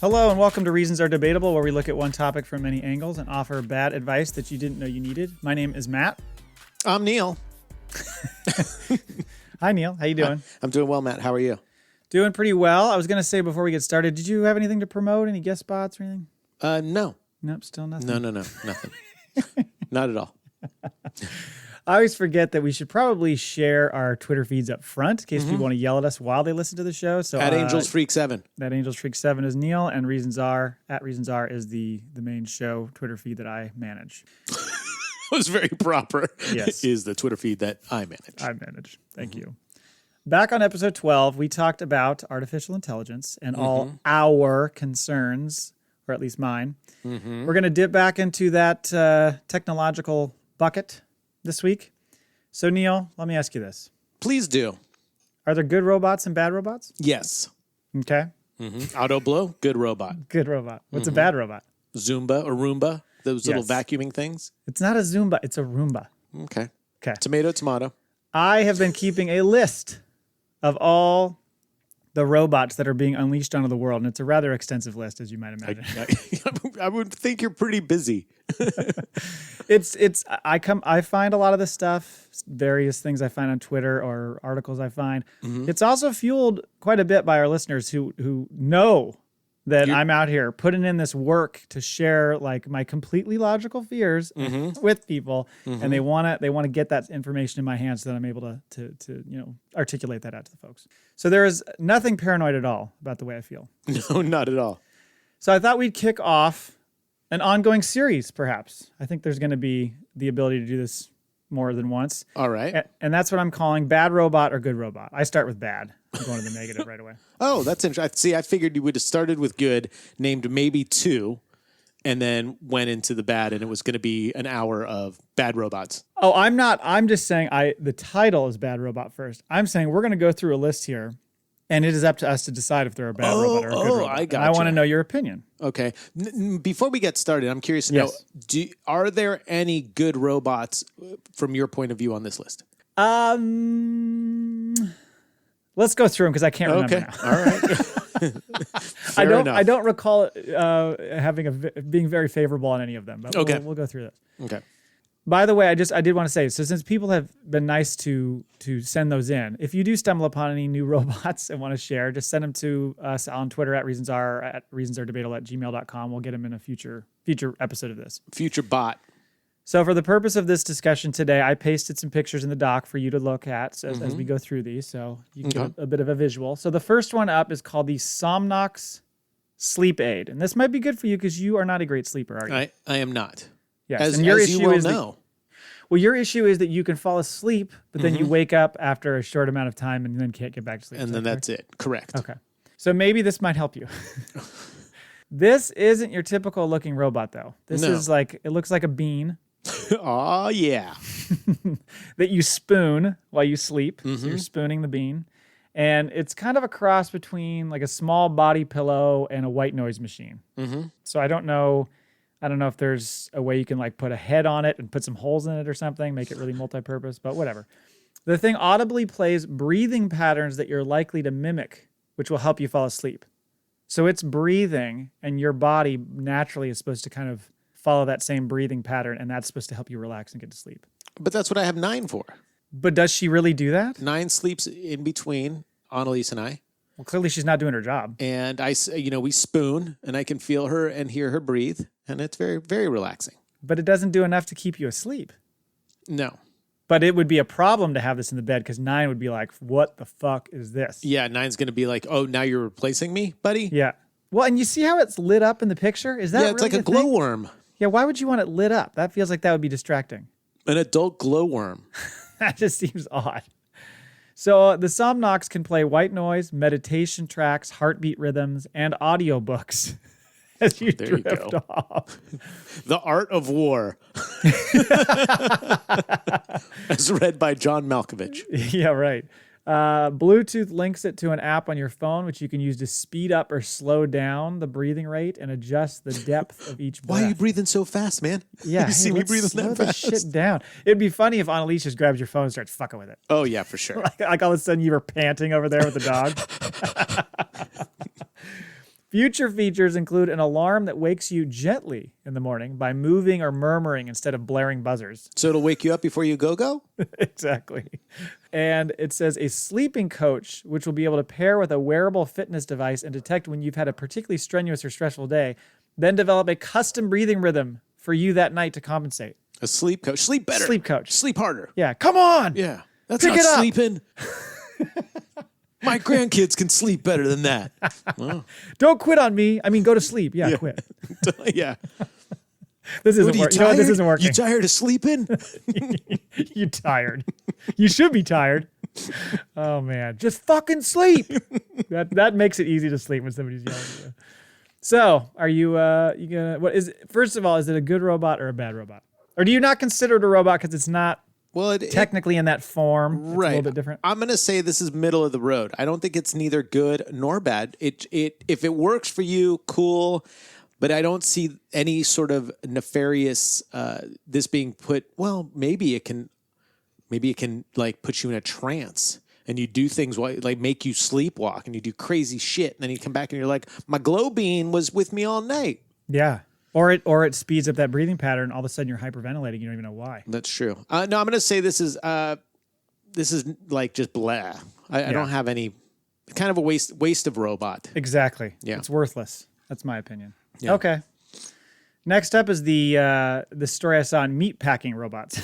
Hello and welcome to Reasons Are Debatable, where we look at one topic from many angles and offer bad advice that you didn't know you needed. My name is Matt. I'm Neil. Hi, Neil. How you doing? I'm doing well, Matt. How are you? Doing pretty well. I was going to say before we get started, did you have anything to promote? Any guest spots or anything? No. Nope, still nothing. No, nothing. Not at all. I always forget that we should probably share our Twitter feeds up front in case people want to yell at us while they listen to the show. So At Angels Freak 7. That Angels Freak 7 is Neil, and Reasons Are is the main show Twitter feed that I manage. It was very proper. Yes. Is the Twitter feed that I manage. Thank you. Back on episode 12, we talked about artificial intelligence and all our concerns, or at least mine. We're going to dip back into that technological bucket this week. So, Neil, let me ask you this. Please do. Are there good robots and bad robots? Yes. Okay. Auto Blow, good robot. Good robot. What's a bad robot? Zumba or Roomba, those little vacuuming things. It's not a Zumba. It's a Roomba. Okay. Okay. Tomato. I have been keeping a list of all the robots that are being unleashed onto the world, and it's a rather extensive list, as you might imagine. I would think you're pretty busy. I find a lot of this stuff, various things I find on Twitter or articles I find. It's also fueled quite a bit by our listeners who know that I'm out here putting in this work to share like my completely logical fears with people, and they want to get that information in my hands so that I'm able to articulate that out to the folks. So there is nothing paranoid at all about the way I feel. No, not at all. So I thought we'd kick off an ongoing series, perhaps. I think there's going to be the ability to do this more than once. All right. And that's what I'm calling bad robot or good robot. I start with bad. I'm going to the negative right away. Oh, that's interesting. See, I figured you would have started with good, named maybe two, and then went into the bad, and it was going to be an hour of bad robots. Oh, I'm not. I'm just saying the title is bad robot first. I'm saying we're going to go through a list here, and it is up to us to decide if they're a bad robot or a good robot. I got I want to know your opinion. Okay. Before we get started, I'm curious to know, are there any good robots from your point of view on this list? Let's go through them because I can't remember now. All right. I don't recall being very favorable on any of them, but we'll go through this. Okay. By the way, I did want to say, so since people have been nice to send those in, if you do stumble upon any new robots and want to share, just send them to us on Twitter at reasonsaredebatable@gmail.com. We'll get them in a future episode of this. Future bot. So for the purpose of this discussion today, I pasted some pictures in the doc for you to look at as we go through these, so you can get a bit of a visual. So the first one up is called the Somnox Sleep Aid. And this might be good for you because you are not a great sleeper, are you? I am not. Yes. As and your you issue well is know. your issue is that you can fall asleep, but then you wake up after a short amount of time and then can't get back to sleep. And then that's it. Correct. Okay. So maybe this might help you. This isn't your typical looking robot, though. This is it looks like a bean. Oh, yeah. That you spoon while you sleep. So you're spooning the bean. And it's kind of a cross between like a small body pillow and a white noise machine. So I don't know if there's a way you can like put a head on it and put some holes in it or something, make it really multi-purpose, but whatever. The thing audibly plays breathing patterns that you're likely to mimic, which will help you fall asleep. So it's breathing, and your body naturally is supposed to kind of follow that same breathing pattern, and that's supposed to help you relax and get to sleep. But that's what I have 9 for. But does she really do that? 9 sleeps in between Annalise and I. Well, clearly she's not doing her job. And we spoon, and I can feel her and hear her breathe, and it's very, very relaxing. But it doesn't do enough to keep you asleep. No. But it would be a problem to have this in the bed because 9 would be like, what the fuck is this? Yeah, 9's going to be like, oh, now you're replacing me, buddy? Yeah. Well, and you see how it's lit up in the picture? Is that it's really like a glowworm. Yeah, why would you want it lit up? That feels like that would be distracting. An adult glowworm. That just seems odd. So the Somnox can play white noise, meditation tracks, heartbeat rhythms, and audiobooks as you drift off. The Art of War. As read by John Malkovich. Yeah, right. Bluetooth links it to an app on your phone, which you can use to speed up or slow down the breathing rate and adjust the depth of each breath. Why are you breathing so fast, man? Yeah, you see me breathing that fast? Slow this shit down. It'd be funny if Annalise just grabs your phone and starts fucking with it. Oh, yeah, for sure. like all of a sudden you were panting over there with the dog. Future features include an alarm that wakes you gently in the morning by moving or murmuring instead of blaring buzzers. So it'll wake you up before you go? Exactly. And it says a sleeping coach, which will be able to pair with a wearable fitness device and detect when you've had a particularly strenuous or stressful day, then develop a custom breathing rhythm for you that night to compensate. A sleep coach. Sleep better. Sleep coach. Sleep harder. Yeah, come on. Yeah. That's Pick not it up. sleeping. My grandkids can sleep better than that. Well, Don't quit on me. I mean, go to sleep. Yeah, quit. yeah. This isn't working. You know what? This isn't working. You tired of sleeping? You tired. You should be tired. Oh man, just fucking sleep. That makes it easy to sleep when somebody's yelling at you. So, are you first of all, is it a good robot or a bad robot? Or do you not consider it a robot because it's not technically in that form? It's right. a little bit different. I'm going to say this is middle of the road. I don't think it's neither good nor bad. If it works for you, cool. But I don't see any sort of nefarious, this being put, well, maybe it can like put you in a trance and you do things like make you sleepwalk and you do crazy shit. And then you come back and you're like, my glow bean was with me all night. Yeah. Or it speeds up that breathing pattern. All of a sudden you're hyperventilating. You don't even know why. That's true. No, I'm going to say this is like just blah. I don't have any, kind of a waste of robot. Exactly. Yeah. It's worthless. That's my opinion. Yeah. Okay. Next up is the story I saw on meat packing robots.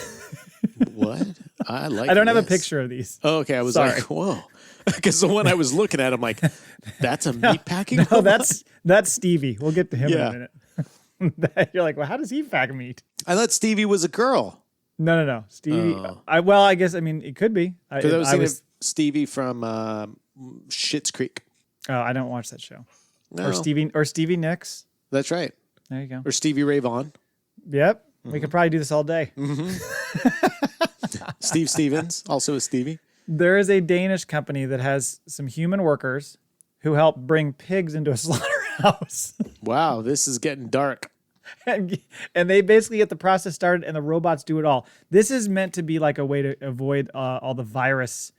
What? I don't have a picture of these. Oh, okay. I was Sorry. like, whoa. Because the one I was looking at, I'm like, that's a meat packing No, robot? that's Stevie. We'll get to him in a minute. You're like, well, how does he pack meat? I thought Stevie was a girl. No. Stevie. Oh. I guess, it could be. Because I was thinking of Stevie from Schitt's Creek. Oh, I don't watch that show. No. Or Stevie Nicks. That's right. There you go. Or Stevie Ray Vaughan. Yep. We could probably do this all day. Steve Stevens, also a Stevie. There is a Danish company that has some human workers who help bring pigs into a slaughterhouse. Wow, this is getting dark. and they basically get the process started and the robots do it all. This is meant to be like a way to avoid all the virus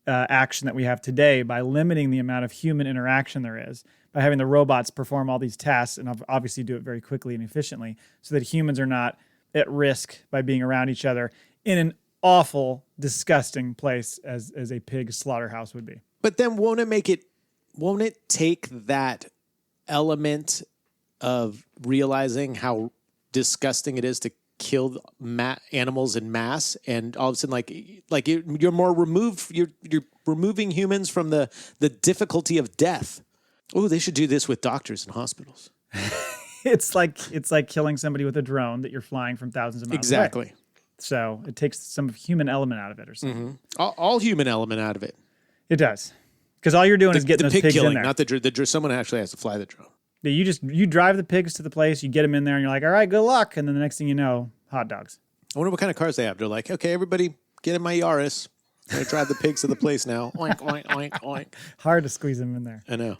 action that we have today by limiting the amount of human interaction there is, by having the robots perform all these tasks and obviously do it very quickly and efficiently so that humans are not at risk by being around each other in an awful, disgusting place as a pig slaughterhouse would be. But then won't it take that element of realizing how disgusting it is to kill animals in mass, and all of a sudden, like you're more removed. You're removing humans from the difficulty of death. Oh, they should do this with doctors and hospitals. It's like killing somebody with a drone that you're flying from thousands of miles Exactly. away. So it takes some human element out of it or something. Mm-hmm. All human element out of it. It does. Because all you're doing is getting the those pig pigs killing, in there. not the drone. Someone actually has to fly the drone. Yeah, you drive the pigs to the place, you get them in there, and you're like, all right, good luck. And then the next thing you know, hot dogs. I wonder what kind of cars they have. They're like, okay, everybody get in my Yaris. I'm going to drive the pigs to the place now. Oink, oink, oink, oink. Hard to squeeze them in there. I know.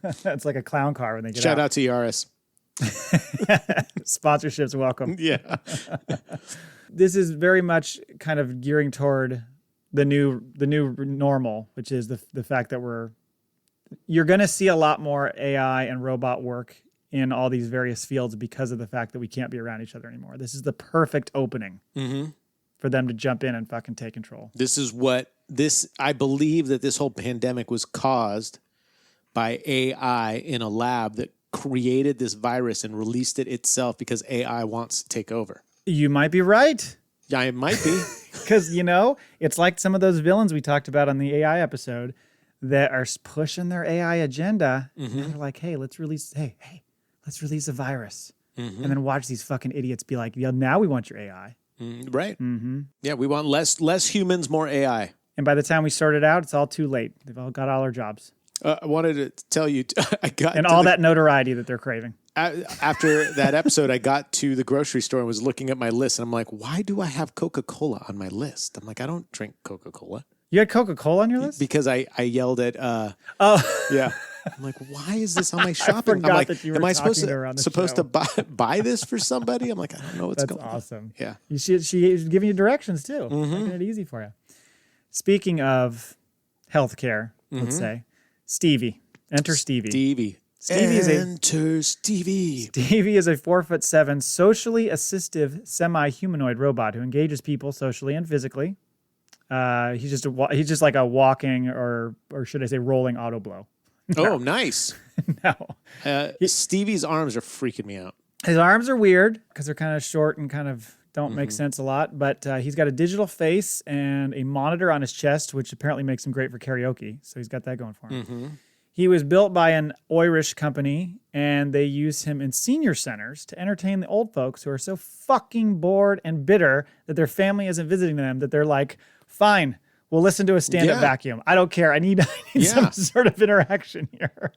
It's like a clown car when they get Shout out to Yaris. Sponsorships welcome. Yeah. This is very much kind of gearing toward the new normal, which is the fact that you're going to see a lot more AI and robot work in all these various fields because of the fact that we can't be around each other anymore. This is the perfect opening for them to jump in and fucking take control. I believe that this whole pandemic was caused by AI in a lab that created this virus and released it itself because AI wants to take over. You might be right. Yeah, it might be. Because, it's like some of those villains we talked about on the AI episode that are pushing their AI agenda. And they're like, hey, let's release a virus. And then watch these fucking idiots be like, yeah, now we want your AI. Right. Yeah, we want less humans, more AI. And by the time we sort it out, it's all too late. They've all got all our jobs. I wanted to tell you, that notoriety that they're craving. After that episode, I got to the grocery store and was looking at my list, and I'm like, why do I have Coca-Cola on my list? I'm like, I don't drink Coca-Cola. You had Coca-Cola on your list? Because I yelled at, yeah. I'm like, why is this on my shopping? I I'm like, that you were am I supposed to buy this for somebody? I'm like, I don't know what's going on. That's awesome. Yeah. She's giving you directions too, making it easy for you. Speaking of healthcare, let's say, Stevie. Enter Stevie. Enter Stevie. Stevie is a 4'7", socially assistive semi-humanoid robot who engages people socially and physically. He's just like a walking or should I say rolling auto blow. Oh, nice. No. Stevie's arms are freaking me out. His arms are weird because they're kind of short and kind of don't make sense a lot. But he's got a digital face and a monitor on his chest, which apparently makes him great for karaoke. So he's got that going for him. Mm-hmm. He was built by an Irish company, and they use him in senior centers to entertain the old folks who are so fucking bored and bitter that their family isn't visiting them, that they're like, fine, we'll listen to a stand-up vacuum. I don't care. I need some sort of interaction here.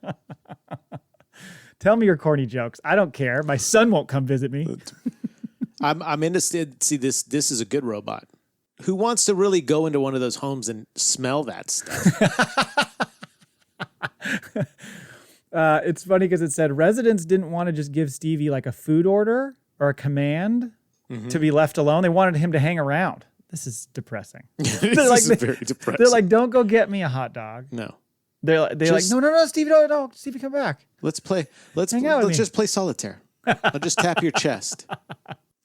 Tell me your corny jokes. I don't care. My son won't come visit me. I'm interested. See, this is a good robot. Who wants to really go into one of those homes and smell that stuff? It's funny because it said residents didn't want to just give Stevie like a food order or a command to be left alone. They wanted him to hang around. This is depressing. This is very depressing. They're like, don't go get me a hot dog. No. They're like, no, Stevie, no, Stevie, come back. Let's play. Let's just play solitaire. I'll just tap your chest.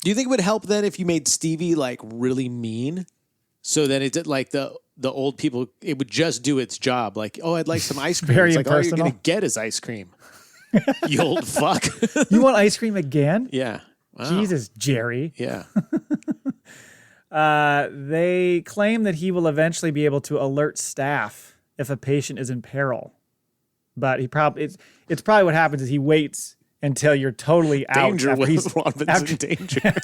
Do you think it would help then if you made Stevie like really mean? So then it did like the old people, it would just do its job. Like, oh, I'd like some ice cream. Very it's like, impersonal. all you're going to get is ice cream. You old fuck. You want ice cream again? Yeah. Wow. Jesus, Jerry. Yeah. They claim that he will eventually be able to alert staff if a patient is in peril. But it's probably what happens is he waits until you're totally out. Danger, Robinson, danger.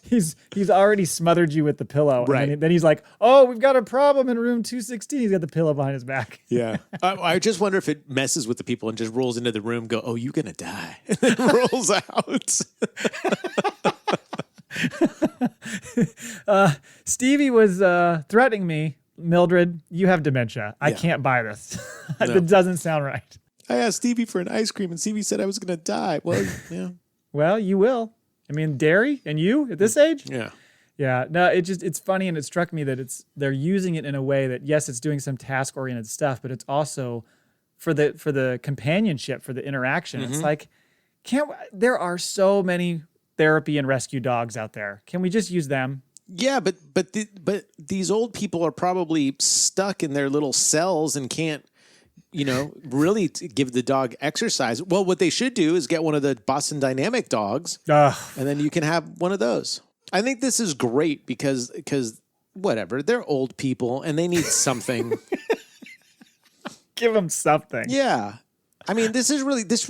He's already smothered you with the pillow. Right. And then he's like, oh, we've got a problem in room 216. He's got the pillow behind his back. Yeah. I just wonder if it messes with the people and just rolls into the room, go, oh, you're going to die. And then rolls out. Stevie was threatening me. Mildred, you have dementia. I can't buy this. No. That doesn't sound right. I asked Stevie for an ice cream and Stevie said I was going to die. Well, yeah. Well, you will. I mean, dairy and you at this age? Yeah. Yeah. No, it's funny. And it struck me that they're using it in a way that, yes, it's doing some task oriented stuff, but it's also for the companionship, for the interaction. It's like, there are so many therapy and rescue dogs out there. Can we just use them? Yeah, but these old people are probably stuck in their little cells and can't, really give the dog exercise. Well, what they should do is get one of the Boston Dynamic dogs, and then you can have one of those. I think this is great because whatever, they're old people and they need something. Give them something. Yeah, I mean, this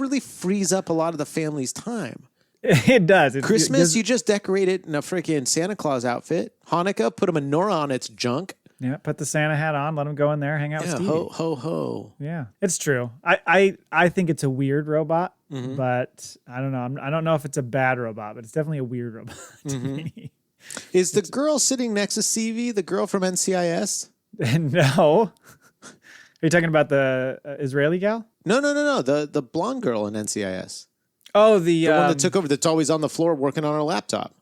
really frees up a lot of the family's time. It does. Christmas, you just decorate it in a freaking Santa Claus outfit. Hanukkah, put a menorah on its junk. Yeah, put the Santa hat on, let him go in there, hang out with Stevie. Ho, ho, ho. Yeah, it's true. I think it's a weird robot, but I don't know. I don't know if it's a bad robot, but it's definitely a weird robot to me. Is the girl sitting next to Stevie the girl from NCIS? No. Are you talking about the Israeli gal? No. The blonde girl in NCIS. Oh, the one that took over, that's always on the floor working on her laptop.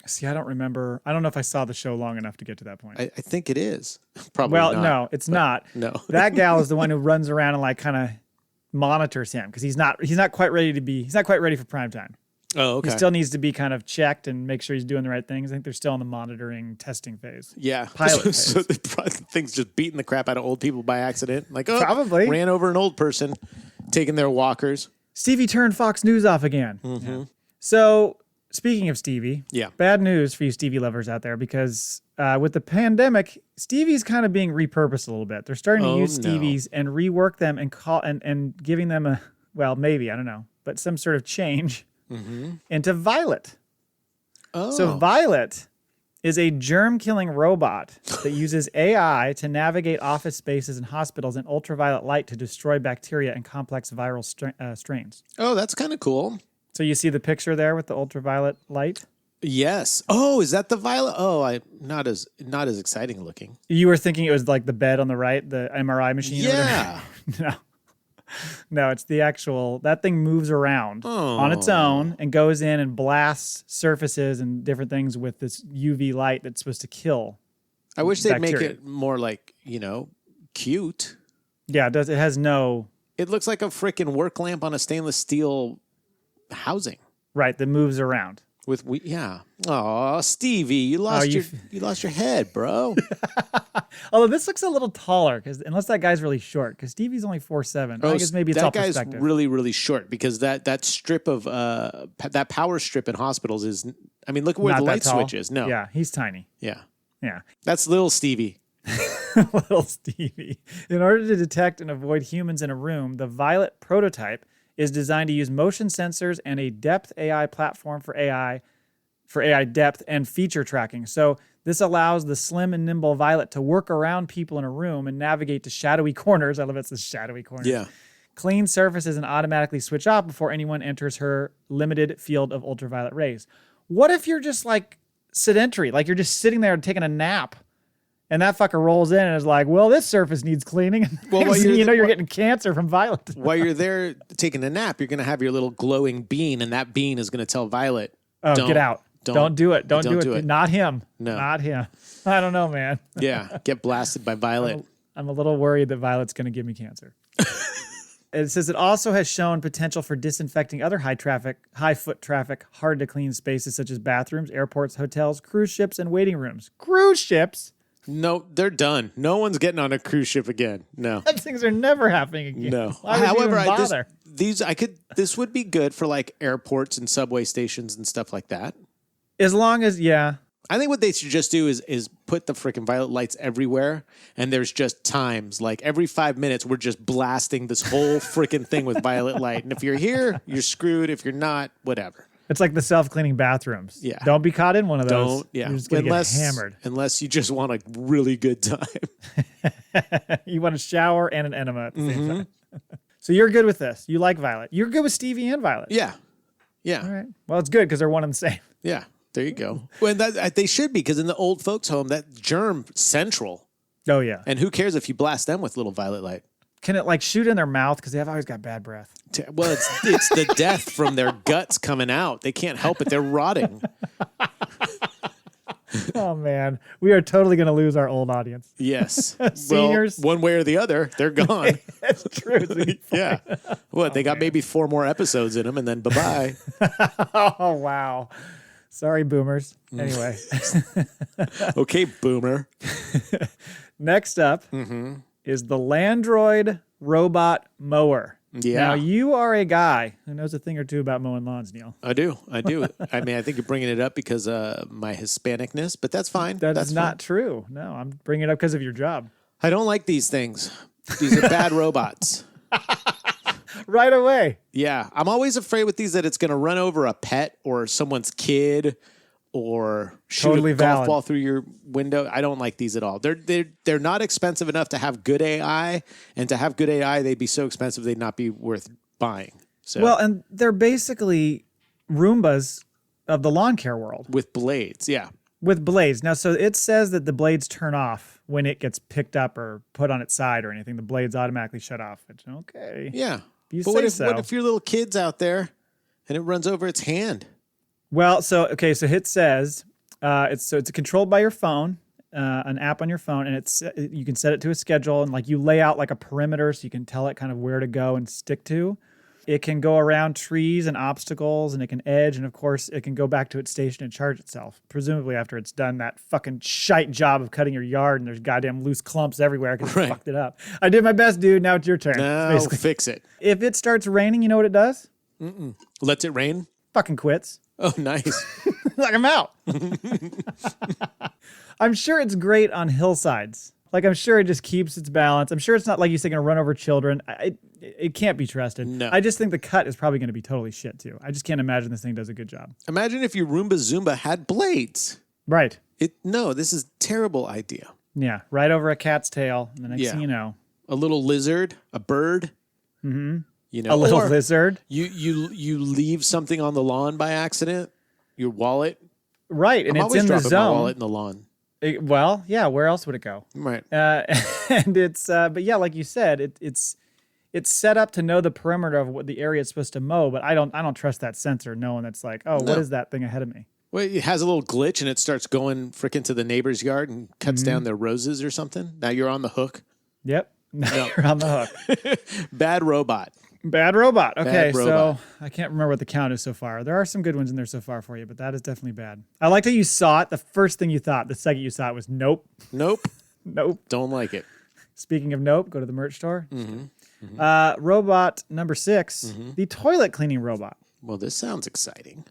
See, I don't remember. I don't know if I saw the show long enough to get to that point. I think it is. Probably well, not. No, it's not. No. That gal is the one who runs around and like kind of monitors him because he's not quite ready for prime time. Oh, okay. He still needs to be kind of checked and make sure he's doing the right things. I think they're still in the monitoring testing phase. Yeah. Pilot phase. So the thing's just beating the crap out of old people by accident. Like, oh, probably ran over an old person taking their walkers. Stevie turned Fox News off again. Mm-hmm. Yeah. So speaking of Stevie, bad news for you Stevie lovers out there because with the pandemic, Stevie's kind of being repurposed a little bit. They're starting to use Stevies and rework them and giving them maybe, I don't know, but some sort of change into Violet. Oh. So Violet is a germ-killing robot that uses AI to navigate office spaces and hospitals in ultraviolet light to destroy bacteria and complex viral strains. Oh, that's kind of cool. So you see the picture there with the ultraviolet light? Yes. Oh, is that the Violet? Oh, not as exciting looking. You were thinking it was like the bed on the right, the MRI machine? Yeah. No, it's the actual, that thing moves around on its own and goes in and blasts surfaces and different things with this UV light that's supposed to kill. I wish they'd make it more like, cute. Yeah, it does. It has no It looks like a freaking work lamp on a stainless steel housing. Right, that moves around. Yeah. Oh, Stevie, you lost your head, bro. Although this looks a little taller, because unless that guy's really short, because Stevie's only 4'7". I guess maybe it's all perspective. That guy's really, really short because that strip of that power strip in hospitals is. I mean, look at where the light switch is. No. Yeah, he's tiny. Yeah. Yeah. That's little Stevie. Little Stevie. In order to detect and avoid humans in a room, the Violet prototype is designed to use motion sensors and a depth AI platform for AI depth and feature tracking. So this allows the slim and nimble Violet to work around people in a room and navigate to shadowy corners. I love it's the shadowy corners. Yeah. Clean surfaces and automatically switch off before anyone enters her limited field of ultraviolet rays. What if you're just like sedentary, like you're just sitting there taking a nap? And that fucker rolls in and is like, well, this surface needs cleaning. Well, you're getting cancer from Violet. While you're there taking a nap, you're going to have your little glowing bean, and that bean is going to tell Violet, get out. Don't do it. Don't do it. Not him. No. Not him. I don't know, man. Yeah, get blasted by Violet. I'm a little worried that Violet's going to give me cancer. It says it also has shown potential for disinfecting other high foot traffic, hard to clean spaces such as bathrooms, airports, hotels, cruise ships, and waiting rooms. Cruise ships? No, they're done. No one's getting on a cruise ship again. No. Those things are never happening again. No. However, this would be good for like airports and subway stations and stuff like that. As long as, yeah. I think what they should just do is put the freaking Violet lights everywhere, and there's just times, like every 5 minutes, we're just blasting this whole freaking thing with Violet light. And if you're here, you're screwed. If you're not, whatever. It's like the self-cleaning bathrooms. Yeah. Don't be caught in one of those. Don't, yeah. You're just going to get hammered. Unless you just want a really good time. You want a shower and an enema at the same time. So you're good with this. You like Violet. You're good with Stevie and Violet. Yeah. Yeah. All right. Well, it's good because they're one and the same. Yeah. There you go. Well, they should be, because in the old folks' home, that germ central. Oh, yeah. And who cares if you blast them with little Violet light? Can it like shoot in their mouth? Because they've always got bad breath. Well, it's the death from their guts coming out. They can't help it. They're rotting. Oh, man. We are totally going to lose our old audience. Yes. Seniors. Well, one way or the other, they're gone. That's true. Yeah. What? They got maybe 4 more episodes in them, and then bye-bye. Oh, wow. Sorry, boomers. Anyway. Okay, boomer. Next up is the Landroid robot mower. Yeah. Now, you are a guy who knows a thing or two about mowing lawns, Neil. I do. I mean, I think you're bringing it up because my Hispanicness, but that's fine. That's not true. No, I'm bringing it up because of your job. I don't like these things. These are bad robots. Right away. Yeah. I'm always afraid with these that it's going to run over a pet or someone's kid or shoot Totally a golf valid. ball through your window. I don't like these at all. They're not expensive enough to have good AI, and to have good AI, they'd be so expensive they'd not be worth buying. So Well, and they're basically Roombas of the lawn care world. with blades, yeah. With blades. Now, so it says that the blades turn off when it gets picked up or put on its side or anything. The blades automatically shut off. It's okay. Yeah. You But say what if your little kid's out there and it runs over its hand? Well, so it says it's controlled by your phone, an app on your phone, and you can set it to a schedule, and like you lay out like a perimeter so you can tell it kind of where to go and stick to. It can go around trees and obstacles, and it can edge, and of course it can go back to its station and charge itself, presumably after it's done that fucking shite job of cutting your yard and there's goddamn loose clumps everywhere because it fucked it up. I did my best, dude. Now it's your turn. No, fix it. If it starts raining, you know what it does? Lets it rain? Fucking quits. Oh, nice. Like, I'm out. I'm sure it's great on hillsides. Like, I'm sure it just keeps its balance. I'm sure it's not, like you say, going to run over children. It can't be trusted. No. I just think the cut is probably going to be totally shit, too. I just can't imagine this thing does a good job. Imagine if your Roomba Zumba had blades. Right. No, this is a terrible idea. Yeah, right over a cat's tail. And the next thing you know. A little lizard, a bird. Mm-hmm. You know, a little lizard. You leave something on the lawn by accident, your wallet. Right, and I'm it's in the my zone. wallet in the lawn. Well, yeah, where else would it go? Right. And it's, but yeah, like you said, it's set up to know the perimeter of what the area is supposed to mow, but I don't trust that sensor knowing that's like, oh, what is that thing ahead of me? Well, it has a little glitch and it starts going frickin' to the neighbor's yard and cuts down their roses or something. Now you're on the hook. Yep. You're on the hook. Bad robot. Bad robot. Okay, Bad robot. so I can't remember what the count is so far. There are some good ones in there so far for you, but that is definitely bad. I liked how you saw it. The first thing you thought, the second you saw it was nope. Nope. Nope. Don't like it. Speaking of nope, go to the merch store. Robot number 6, the toilet cleaning robot. Well, this sounds exciting.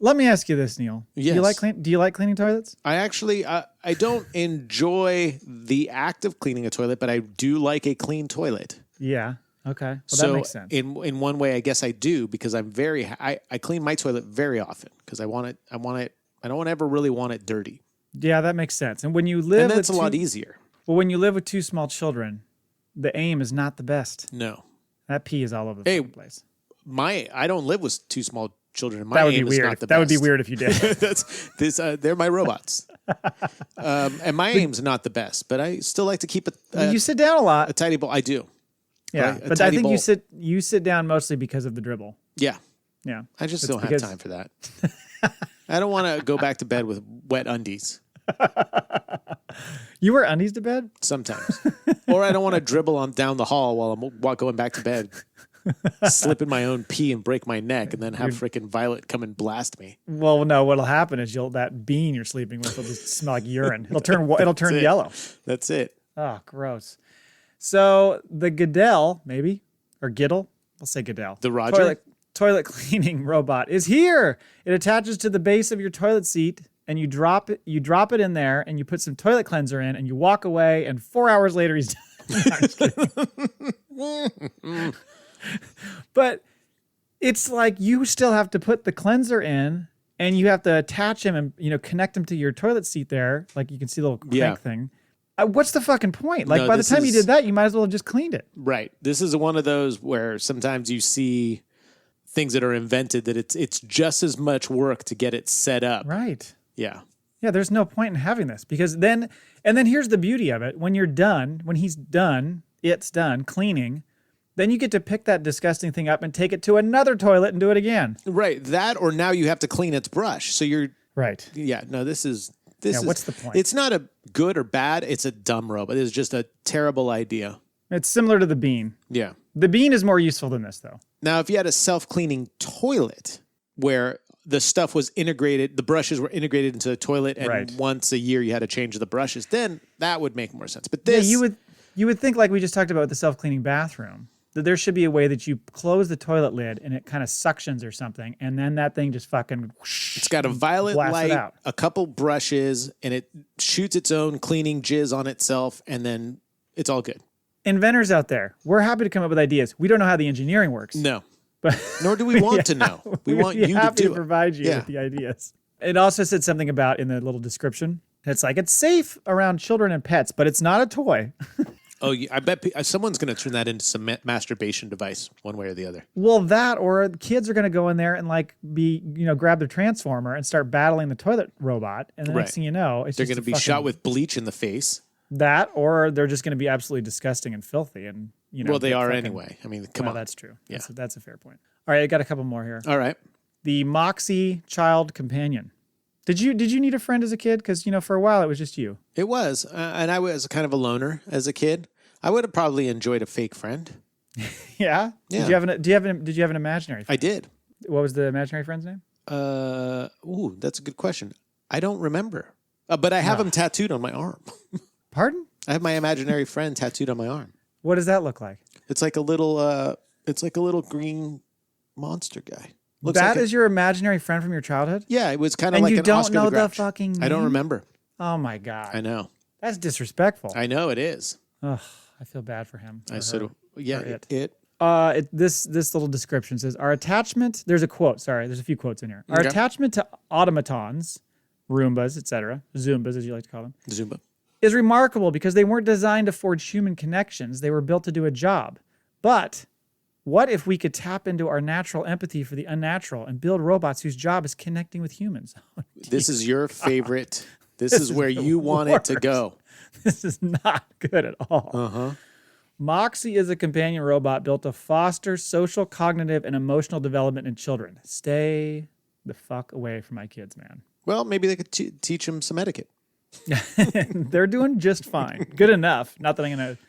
Let me ask you this, Neil. Yes. Do you like cleaning toilets? I actually, I don't enjoy the act of cleaning a toilet, but I do like a clean toilet. Yeah. Okay. Well, So that makes sense. in one way, I guess I do because I'm I clean my toilet very often because I want it. I don't ever really want it dirty. Yeah, that makes sense. And when you live And that's with a lot easier. Well, when you live with 2 small children, the aim is not the best. No. That pee is all over the Hey, fucking place. I don't live with 2 small children. My That would be aim is weird. not the That would be best. weird if you did. They're my robots. And my aim's not the best, but I still like to keep You sit down a lot. a tidy bowl. I do. Yeah, right? A but I tidy think bowl. you sit down mostly because of the dribble. Yeah. Yeah. I just It's don't have because- time for that. I don't want to go back to bed with wet undies You wear undies to bed? sometimes. Or I don't want to dribble on down the hall while I'm going back to bed, slip in my own pee and break my neck, and then have frickin' Violet come and blast me. Well, no. What'll happen is that bean you're sleeping with will just smell like urine. It'll turn it. yellow. That's it. Oh, gross. So the Goodell, maybe, or Giddle, I'll say Goodell. The Roger? Toilet cleaning robot is here. It attaches to the base of your toilet seat, and you drop it in there, and you put some toilet cleanser in, and you walk away, and 4 hours later he's done. No, I'm just kidding. But it's like you still have to put the cleanser in, and you have to attach him and connect him to your toilet seat there, like you can see the little crank Yeah. thing. What's the fucking point? Like No, by the this time you is- did that, you might as well have just cleaned it. Right. This is one of those where sometimes you see things that are invented that it's just as much work to get it set up. Right. Yeah. Yeah, there's no point in having this because then here's the beauty of it. When it's done cleaning, then you get to pick that disgusting thing up and take it to another toilet and do it again. Right. That or now you have to clean its brush. So you're Right. yeah, no, this is what's the point? It's not a good or bad, it's a dumb robot. It's just a terrible idea. It's similar to the bean. Yeah. The bean is more useful than this, though. Now, if you had a self-cleaning toilet where the stuff was integrated, the brushes were integrated into the toilet, and Right. once a year you had to change the brushes, then that would make more sense. But this, Yeah, you would think, like we just talked about with the self-cleaning bathroom, that there should be a way that you close the toilet lid and it kind of suctions or something, and then that thing just fucking whoosh, it's got a violet blast it light, out. a couple brushes, and it shoots its own cleaning jizz on itself, and then it's all good. Inventors out there, we're happy to come up with ideas. We don't know how the engineering works. No, But nor do we want to know. We want we'd be you to happy do to it. provide you Yeah. with the ideas. It also said something about in the little description. It's like it's safe around children and pets, but it's not a toy. Oh, I bet someone's going to turn that into some masturbation device, one way or the other. Well, that or kids are going to go in there and grab their transformer and start battling the toilet robot, and the Right. next thing you know, They're going to be shot with bleach in the face. that, or they're just going to be absolutely disgusting and filthy, and Well, they get are fucking- anyway. I mean, come Well, on. that's true. Yeah. That's a fair point. All right, I got a couple more here. All right. The Moxie Child Companion. Did you need a friend as a kid? Because for a while it was just you. It was, and I was kind of a loner as a kid. I would have probably enjoyed a fake friend. Yeah. Yeah. Did you have an imaginary friend? I did. What was the imaginary friend's name? Ooh, that's a good question. I don't remember, but I have him tattooed on my arm. Pardon? I have my imaginary friend tattooed on my arm. What does that look like? It's like a little green monster guy. Looks That like is your imaginary friend from your childhood? yeah. It was kind of And like you an don't Oscar know the the Grouch. fucking I don't name? remember. Oh my God. I know. That's disrespectful. I know it is. Ugh, I feel bad for him. I said, yeah, or it. it. This little description says our attachment. There's a quote. Sorry, there's a few quotes in here. Our Okay. attachment to automatons, Roombas, etc., Zumbas as you like to call them, Zumba. is remarkable because they weren't designed to forge human connections. They were built to do a job. But what if we could tap into our natural empathy for the unnatural and build robots whose job is connecting with humans? This is your favorite. This is where you want it to go. This is not good at all. Moxie is a companion robot built to foster social, cognitive, and emotional development in children. Stay the fuck away from my kids, man. Well, maybe they could teach them some etiquette. They're doing just fine. Good enough. Not that I'm going to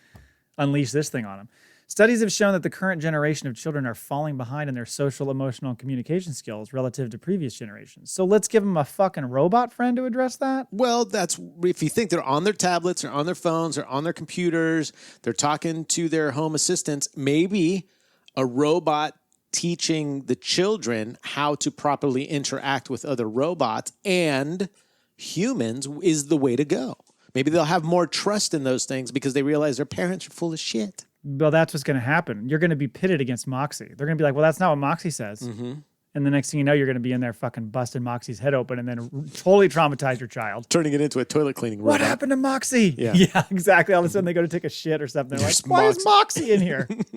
unleash this thing on them. Studies have shown that the current generation of children are falling behind in their social, emotional, and communication skills relative to previous generations. So let's give them a fucking robot friend to address that? Well, that's if you think they're on their tablets or on their phones or on their computers, they're talking to their home assistants, maybe a robot teaching the children how to properly interact with other robots and humans is the way to go. Maybe they'll have more trust in those things because they realize their parents are full of shit. Well, that's what's going to happen. You're going to be pitted against Moxie. They're going to be like, well, that's not what Moxie says. Mm-hmm. And the next thing you know, you're going to be in there fucking busting Moxie's head open and then totally traumatize your child. Turning it into a toilet cleaning robot. What happened to Moxie? Yeah. Yeah, exactly. All of a sudden they go to take a shit or something. They're like, why is Moxie in here? And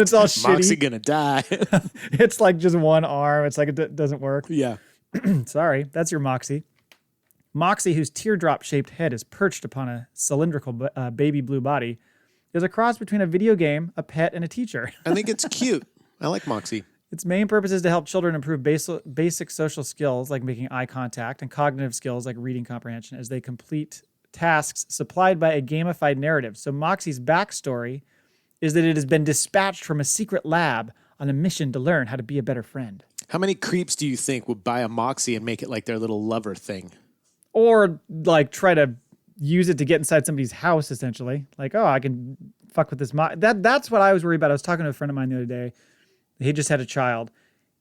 it's all shitty. Moxie going to die. It's like just one arm. It's like it doesn't work. Yeah. Sorry, that's your Moxie. Moxie, whose teardrop-shaped head is perched upon a cylindrical baby blue body, is a cross between a video game, a pet, and a teacher. I think it's cute. I like Moxie. Its main purpose is to help children improve basic social skills like making eye contact and cognitive skills like reading comprehension as they complete tasks supplied by a gamified narrative. So Moxie's backstory is that it has been dispatched from a secret lab on a mission to learn how to be a better friend. How many creeps do you think would buy a Moxie and make it like their little lover thing? Or like try to use it to get inside somebody's house, essentially. Like, oh, I can fuck with this. That's what I was worried about. I was talking to a friend of mine the other day. He just had a child,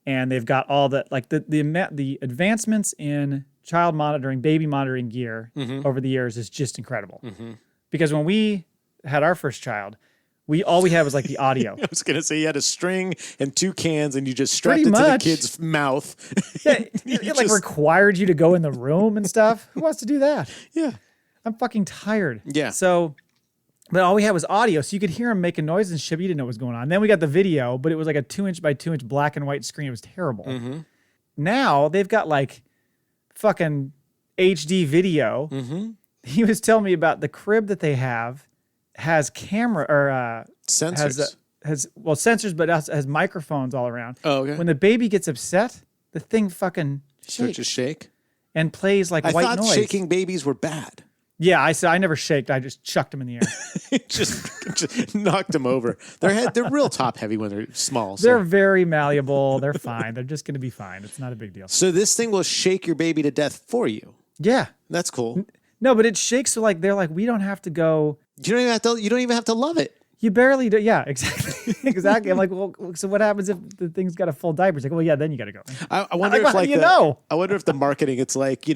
and they've got all the advancements in child monitoring, baby monitoring gear over the years is just incredible. Mm-hmm. Because when we had our first child, all we had was like the audio. I was gonna say you had a string and 2 cans, and you just strapped it to the kid's mouth. Yeah, it like required you to go in the room and stuff. Who wants to do that? Yeah. I'm fucking tired. Yeah. So, but all we had was audio, so you could hear him making noise and shit. But you didn't know what was going on. Then we got the video, but it was like a 2-inch by 2-inch black and white screen. It was terrible. Mm-hmm. Now they've got like fucking HD video. Mm-hmm. He was telling me about the crib that they have has camera or sensors. Has sensors, but has microphones all around. Oh, okay. When the baby gets upset, the thing fucking shakes. Starts to shake and plays like white noise. I thought shaking babies were bad. Yeah, I never shaked. I just chucked them in the air. just knocked them over. They're real top heavy when they're small. So. They're very malleable. They're fine. They're just going to be fine. It's not a big deal. So this thing will shake your baby to death for you. Yeah, that's cool. No, but it shakes. So like they're like, we don't have to go. You don't even have to love it. You barely do. Yeah, exactly. Exactly. I'm like, well, so what happens if the thing's got a full diaper? It's like, well, yeah, then you got to go. I wonder if like I wonder if the marketing, it's like,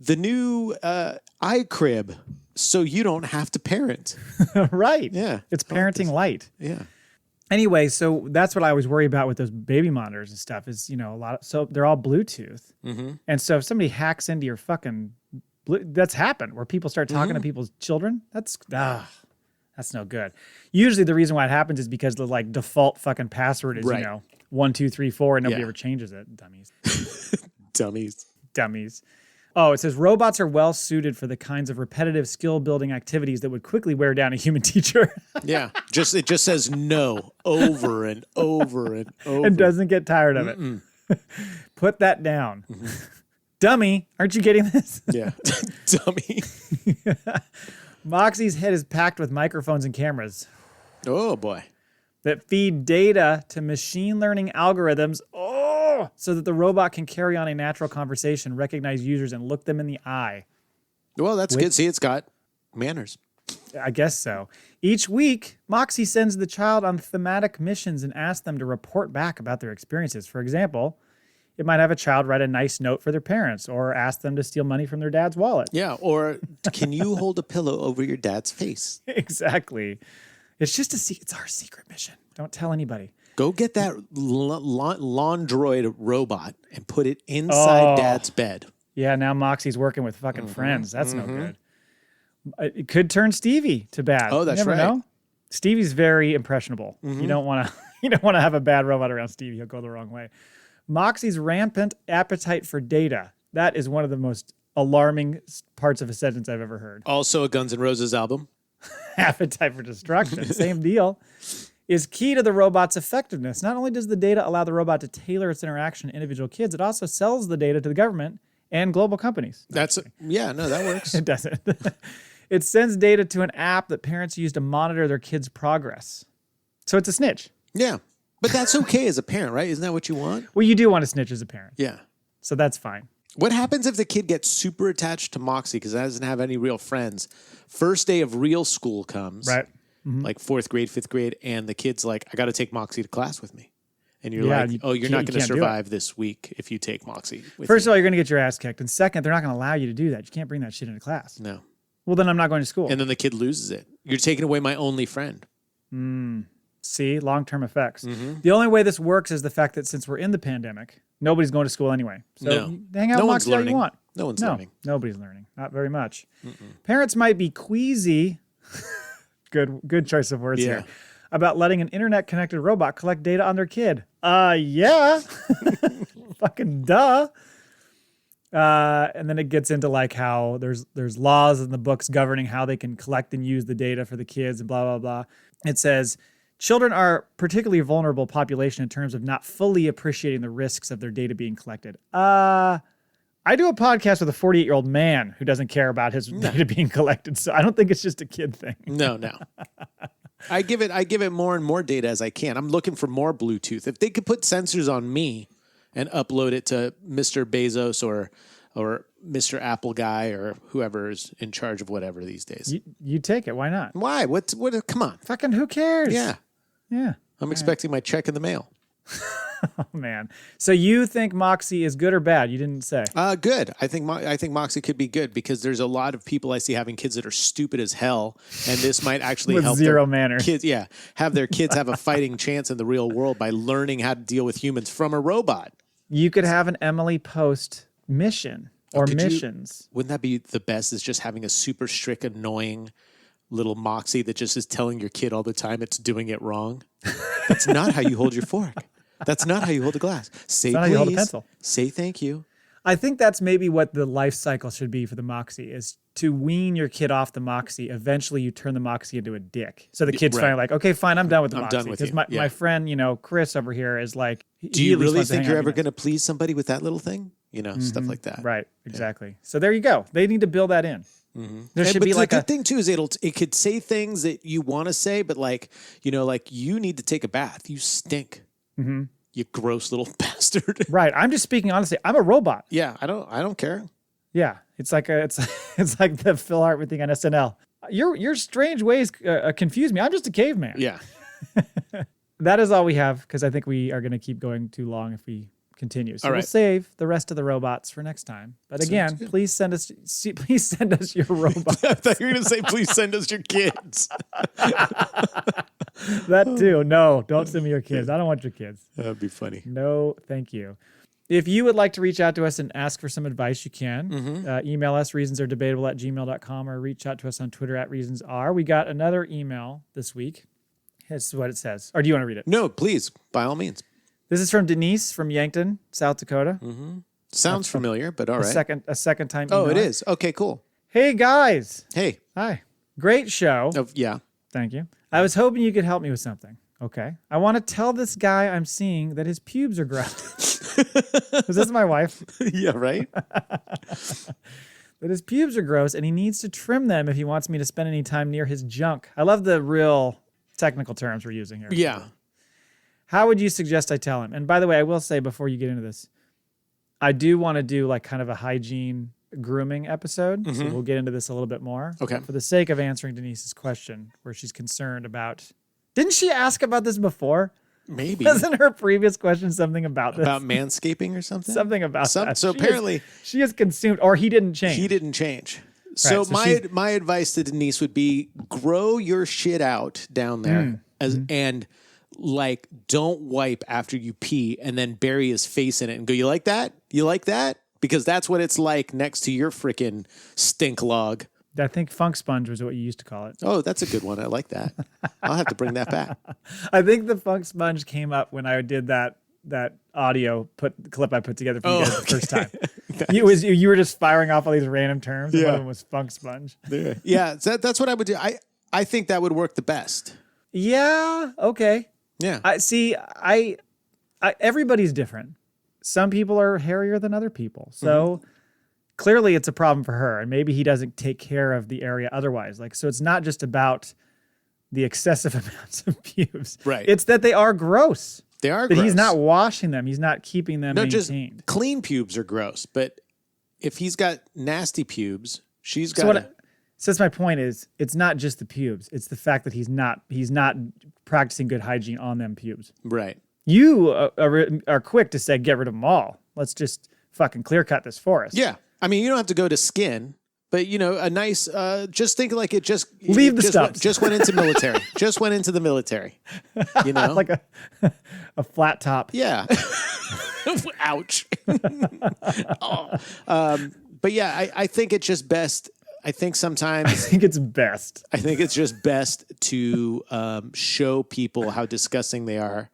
the new iCrib, so you don't have to parent. Right. Yeah. It's parenting light. Yeah. Anyway, so that's what I always worry about with those baby monitors and stuff is, so they're all Bluetooth. Mm-hmm. And so if somebody hacks into your fucking, that's happened where people start talking to people's children. That's no good. Usually the reason why it happens is because the like default fucking password is, 1, 2, 3, 4, and nobody ever changes it. Dummies. Dummies. Oh, it says robots are well suited for the kinds of repetitive skill building activities that would quickly wear down a human teacher. Yeah. It just says no over and over and over. And doesn't get tired of it. Put that down. Mm-hmm. Dummy, aren't you getting this? Yeah. Dummy. Moxie's head is packed with microphones and cameras. Oh, boy. That feed data to machine learning algorithms. So that the robot can carry on a natural conversation, recognize users, and look them in the eye. Well, that's good. See, it's got manners. I guess so. Each week, Moxie sends the child on thematic missions and asks them to report back about their experiences. For example, it might have a child write a nice note for their parents or ask them to steal money from their dad's wallet. Yeah, or can you hold a pillow over your dad's face? Exactly. It's it's our secret mission. Don't tell anybody. Go get that laundroid robot and put it inside Dad's bed. Yeah, now Moxie's working with fucking friends. That's no good. It could turn Stevie to bad. Oh, that's you never right. know. Stevie's very impressionable. Mm-hmm. You don't want to have a bad robot around Stevie. He'll go the wrong way. Moxie's rampant appetite for data. That is one of the most alarming parts of a sentence I've ever heard. Also a Guns N' Roses album. Appetite for destruction. Same deal. Is key to the robot's effectiveness. Not only does the data allow the robot to tailor its interaction to individual kids, it also sells the data to the government and global companies. That works. It doesn't. It sends data to an app that parents use to monitor their kids' progress. So it's a snitch. Yeah. But that's okay as a parent, right? Isn't that what you want? Well, you do want to snitch as a parent. Yeah. So that's fine. What happens if the kid gets super attached to Moxie because it doesn't have any real friends? First day of real school comes, Right. like 4th grade, 5th grade, and the kid's like, I got to take Moxie to class with me. And you're Yeah, like, oh, you're not going to can't do it. survive this week if you take Moxie with First you. of all, you're going to get your ass kicked. And second, they're not going to allow you to do that. You can't bring that shit into class. No. Well, then I'm not going to school. And then the kid loses it. You're taking away my only friend. See, long-term effects. Mm-hmm. The only way this works is the fact that since we're in the pandemic, nobody's going to school anyway. So No. you hang out No with one's Moxie all you learning. want. No one's learning. Nobody's learning. Not very much. Parents might be queasy. Good choice of words here. About letting an internet-connected robot collect data on their kid. Yeah. Fucking duh. And then it gets into like how there's laws in the books governing how they can collect and use the data for the kids and blah, blah, blah. It says, children are particularly vulnerable population in terms of not fully appreciating the risks of their data being collected. I do a podcast with a 48-year-old man who doesn't care about his data being collected, so I don't think it's just a kid thing. No. I give it more and more data as I can. I'm looking for more Bluetooth. If they could put sensors on me and upload it to Mr. Bezos or Mr. Apple guy or whoever is in charge of whatever these days. You take it. Why not? Why? What? Come on. Fucking who cares? Yeah. Yeah. I'm expecting my check in the mail. Oh, man. So you think Moxie is good or bad? You didn't say. Good. I think Moxie could be good because there's a lot of people I see having kids that are stupid as hell, and this might actually With help zero their manners. kids. Yeah, have their kids have a fighting chance in the real world by learning how to deal with humans from a robot. You could have an Emily Post mission or missions. Wouldn't that be the best? Is just having a super strict, annoying little Moxie that just is telling your kid all the time it's doing it wrong. That's not how you hold your fork. That's not how you hold a glass. Say not please. how you hold a pencil. Say thank you. I think that's maybe what the life cycle should be for the Moxie is to wean your kid off the Moxie. Eventually you turn the Moxie into a dick. So the kid's Right. finally like, okay, fine, I'm done with the I'm Moxie. done with Because you. Yeah. my friend, Chris over here is like, Do you really think you're ever going to please somebody with that little thing? Stuff like that. Right, exactly. So there you go. They need to build that in. There should be like the good thing too is it could say things that you want to say, but like you need to take a bath. You stink. You gross little bastard. Right. I'm just speaking honestly. I'm a robot. Yeah, I don't care. Yeah. It's like it's like the Phil Hartman thing on SNL. Your strange ways confuse me. I'm just a caveman. Yeah. That is all we have because I think we are going to keep going too long if we continue. So All right. we'll save the rest of the robots for next time. But again, good. please send us your robot. I thought you were going to say, please send us your kids. That too. No, don't send me your kids. I don't want your kids. That'd be funny. No, thank you. If you would like to reach out to us and ask for some advice, you can. Email us, reasonsaredebatable@gmail.com, or reach out to us on Twitter @reasonsare. We got another email this week. This is what it says. Or do you want to read it? No, please, by all means. This is from Denise from Yankton, South Dakota. Sounds familiar, but all right. A second time email. Oh, it is. Okay, cool. Hey, guys. Hey. Hi. Great show. Oh, yeah. Thank you. I was hoping you could help me with something. Okay. I want to tell this guy I'm seeing that his pubes are gross. Is this my wife? Yeah, right? That his pubes are gross and he needs to trim them if he wants me to spend any time near his junk. I love the real technical terms we're using here. Yeah. How would you suggest I tell him? And by the way, I will say before you get into this, I do want to do like kind of a hygiene grooming episode. So we'll get into this a little bit more. Okay. For the sake of answering Denise's question, where she's concerned about, didn't she ask about this before? Maybe. Wasn't her previous question something about this? About manscaping or something? Something about that. So apparently she is consumed, or he didn't change. he didn't change. So, so my advice to Denise would be grow your shit out down there and like don't wipe after you pee and then bury his face in it and go, you like that? You like that? Because that's what it's like next to your freaking stink log. I think funk sponge was what you used to call it. Oh, that's a good one. I like that. I'll have to bring that back. I think the funk sponge came up when I did that audio clip I put together for you guys the first time. Nice. You were just firing off all these random terms. And one of them was funk sponge. Yeah, so that's what I would do. I think that would work the best. Yeah. Okay. Yeah. I everybody's different. Some people are hairier than other people. So clearly it's a problem for her, and maybe he doesn't take care of the area otherwise. Like, so it's not just about the excessive amounts of pubes. Right. It's that they are gross. They are That gross. he's not washing them. He's not keeping them No, maintained. just clean pubes are gross. But if he's got nasty pubes, So that's my point is, it's not just the pubes. It's the fact that he's not practicing good hygiene on them pubes. Right. You are quick to say, get rid of them all. Let's just fucking clear cut this forest. Yeah. I mean, you don't have to go to skin, but a nice, just think like it just leave the just stumps. just went into military. Just went into the military. Like a flat top. Yeah. Ouch. Oh. But yeah, I think it's just best. I think sometimes I think it's best. I think it's just best to show people how disgusting they are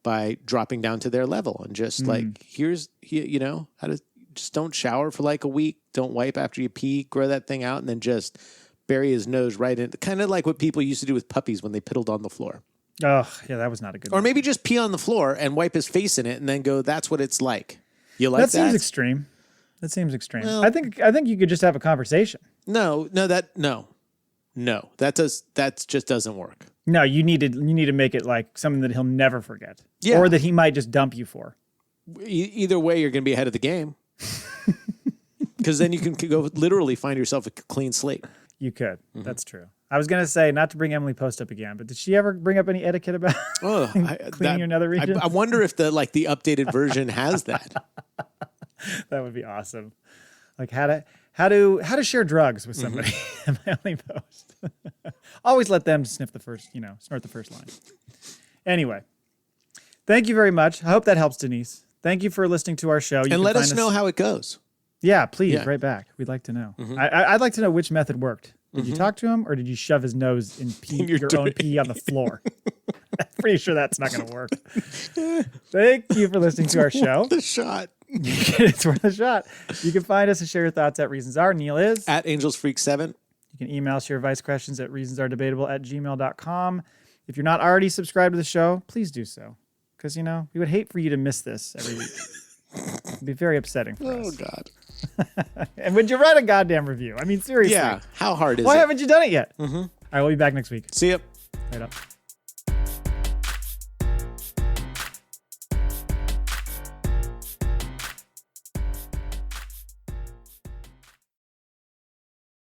by dropping down to their level and just like, here's how to just don't shower for like a week. Don't wipe after you pee, grow that thing out, and then just bury his nose right in. Kind of like what people used to do with puppies when they piddled on the floor. Oh, yeah, that was not a good Or one. maybe just pee on the floor and wipe his face in it and then go, that's what it's like. You like that? That seems extreme. That seems extreme. Well, I think you could just have a conversation. No, that just doesn't work. No, you need to make it like something that he'll never forget. Yeah. Or that he might just dump you for. Either way, you're going to be ahead of the game. Because then you can go literally find yourself a clean slate. You could. That's true. I was going to say, not to bring Emily Post up again, but did she ever bring up any etiquette about cleaning your nether region? I wonder if the updated version has that. That would be awesome. Like how to share drugs with somebody. Emily Post. Always let them sniff the first, snort the first line. Anyway, thank you very much. I hope that helps, Denise. Thank you for listening to our show. And let us know how it goes. Yeah, please, right back. We'd like to know. I'd like to know which method worked. Did you talk to him, or did you shove his nose in your own pee on the floor? I'm pretty sure that's not going to work. Thank you for listening to our show. The shot. It's worth a shot. You can find us and share your thoughts at Reasons Are. Neil is at AngelsFreak7. You can email us your advice questions at reasonsaredebatable@gmail.com. If you're not already subscribed to the show, please do so. Because, we would hate for you to miss this every week. It'd be very upsetting for us. Oh, God. And would you write a goddamn review? I mean, seriously. Yeah. How hard is it? Why haven't you done it yet? All right, we'll be back next week. See ya. Right up.